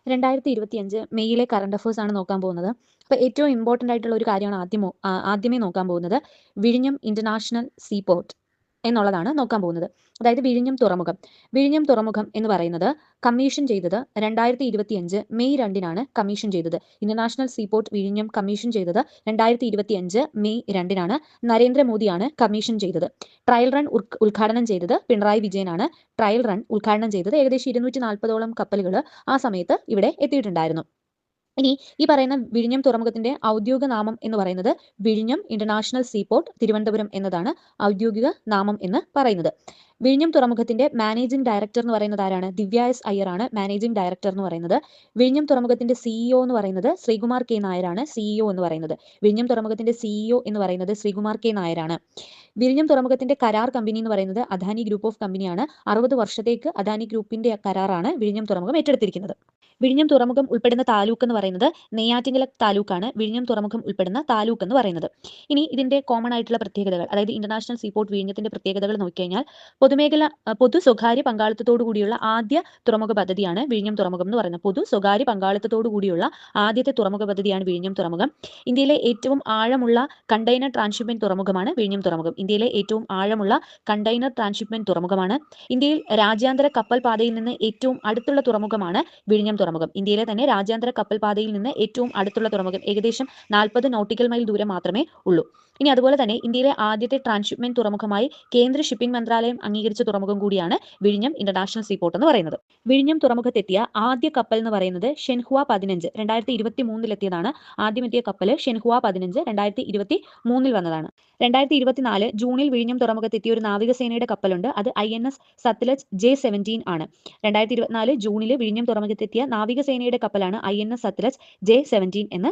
2025 മെയ്യിലെ current affairs ആണ് നോക്കാൻ പോകുന്നത്. അപ്പോൾ ഏറ്റവും ഇമ്പോർട്ടൻ്റ് ആയിട്ടുള്ള ഒരു കാര്യമാണ് ആദ്യമേ നോക്കാൻ പോകുന്നത്. വിഴിഞ്ഞം ഇന്റർനാഷണൽ സീപോർട്ട് എന്നുള്ളതാണ് നോക്കാൻ പോകുന്നത്. അതായത് വിഴിഞ്ഞം തുറമുഖം എന്ന് പറയുന്നത് കമ്മീഷൻ ചെയ്തത് 2025 മെയ് 2-നാണ് കമ്മീഷൻ ചെയ്തത്. ഇന്റർനാഷണൽ സീപോർട്ട് വിഴിഞ്ഞം കമ്മീഷൻ ചെയ്തത് 2025 മെയ് 2-നാണ്. നരേന്ദ്രമോദിയാണ് കമ്മീഷൻ ചെയ്തത്. ട്രയൽ റൺ ഉദ്ഘാടനം ചെയ്തത് പിണറായി വിജയനാണ്. ട്രയൽ റൺ ഉദ്ഘാടനം ചെയ്തത് ഏകദേശം 240ഓളം കപ്പലുകൾ ആ സമയത്ത് ഇവിടെ എത്തിയിട്ടുണ്ടായിരുന്നു. ഇനി ഈ പറയുന്ന വിഴിഞ്ഞം തുറമുഖത്തിന്റെ ഔദ്യോഗിക നാമം എന്ന് പറയുന്നത് വിഴിഞ്ഞം ഇന്റർനാഷണൽ സീപോർട്ട് തിരുവനന്തപുരം എന്നതാണ് ഔദ്യോഗിക നാമം എന്ന് പറയുന്നത്. വിഴിഞ്ഞം തുറമുഖത്തിന്റെ മാനേജിംഗ് ഡയറക്ടർ എന്ന് പറയുന്നത് ആരാണ്? ദിവ്യ എസ് അയ്യർ ആണ് മാനേജിംഗ് ഡയറക്ടർ എന്ന് പറയുന്നത്. വിഴിഞ്ഞം തുറമുഖത്തിന്റെ സിഇഒ എന്ന് പറയുന്നത് ശ്രീകുമാർ കെ നായരാണ് സിഇഒ എന്ന് പറയുന്നത്. വിഴിഞ്ഞം തുറമുഖത്തിന്റെ സിഇഒ എന്ന് പറയുന്നത് ശ്രീകുമാർ കെ നായരാണ്. വിഴിഞ്ഞം തുറമുഖത്തിന്റെ കരാർ കമ്പനി എന്ന് പറയുന്നത് അദാനി ഗ്രൂപ്പ് ഓഫ് കമ്പനിയാണ്. 60 വർഷത്തേക്ക് അദാനി ഗ്രൂപ്പിന്റെ കരാറാണ് വിഴിഞ്ഞം തുറമുഖം ഏറ്റെടുത്തിരിക്കുന്നത്. വിഴിഞ്ഞം തുറമുഖം ഉൾപ്പെടുന്ന താലൂക്ക് എന്ന് പറയുന്നത് നെയ്യാറ്റിൻകര താലൂക്കാണ് വിഴിഞ്ഞം തുറമുഖം ഉൾപ്പെടുന്ന താലൂക്ക് എന്ന് പറയുന്നത്. ഇനി ഇതിന്റെ കോമൺ ആയിട്ടുള്ള പ്രത്യേകതകൾ, അതായത് ഇന്റർനാഷണൽ സീപോർട്ട് വിഴിഞ്ഞത്തിന്റെ പ്രത്യേകതകൾ നോക്കിക്കഴിഞ്ഞാൽ പൊതു സ്വകാര്യ പങ്കാളിത്തത്തോടു കൂടിയുള്ള ആദ്യ തുറമുഖ പദ്ധതിയാണ് വിഴിഞ്ഞം തുറമുഖം എന്ന് പറയുന്നത്. പൊതു സ്വകാര്യ പങ്കാളിത്തത്തോടു കൂടിയുള്ള ആദ്യത്തെ തുറമുഖ പദ്ധതിയാണ് വിഴിഞ്ഞം തുറമുഖം. ഇന്ത്യയിലെ ഏറ്റവും ആഴമുള്ള കണ്ടെയ്നർ ട്രാൻസ്ഷിപ്മെന്റ് തുറമുഖമാണ് വിഴിഞ്ഞം തുറമുഖം. ഇന്ത്യയിലെ ഏറ്റവും ആഴമുള്ള കണ്ടെയ്നർ ട്രാൻസ്ഷിപ്മെന്റ് തുറമുഖമാണ്. ഇന്ത്യയിൽ രാജ്യാന്തര കപ്പൽ പാതയിൽ നിന്ന് ഏറ്റവും അടുത്തുള്ള തുറമുഖമാണ് വിഴിഞ്ഞം തുറമുഖം. ഇന്ത്യയിലെ തന്നെ രാജ്യാന്തര കപ്പൽ പാതയിൽ നിന്ന് ഏറ്റവും അടുത്തുള്ള തുറമുഖം ഏകദേശം 40 നോട്ടിക്കൽ മൈൽ ദൂരം മാത്രമേ ഉള്ളൂ. ഇനി അതുപോലെ തന്നെ ഇന്ത്യയിലെ ആദ്യത്തെ ട്രാൻസ്ഷിപ്മെന്റ് തുറമുഖമായി കേന്ദ്ര ഷിപ്പിംഗ് മന്ത്രാലയം അംഗീകരിച്ച തുറമുഖം കൂടിയാണ് വിഴിഞ്ഞം ഇന്റർനാഷണൽ സീപോർട്ട് എന്ന് പറയുന്നത്. വിഴിഞ്ഞം തുറമുഖത്തെത്തിയ ആദ്യ കപ്പൽ എന്ന് പറയുന്നത് ഷെൻഹുവ 15 2023 എത്തിയതാണ്. ആദ്യം എത്തിയ കപ്പൽ ഷെൻഹുവ 15 2023 വന്നതാണ്. 2024 ജൂണിൽ വിഴിഞ്ഞം തുറമുഖത്തെത്തിയ ഒരു നാവികസേനയുടെ കപ്പലുണ്ട്. അത് INS സത്ലജ് J-17 ആണ്. 2024 ജൂണിൽ വിഴിഞ്ഞം തുറമുഖത്തെത്തിയ നാവികസേനയുടെ കപ്പലാണ് INS സത്ലജ് J-17 എന്ന്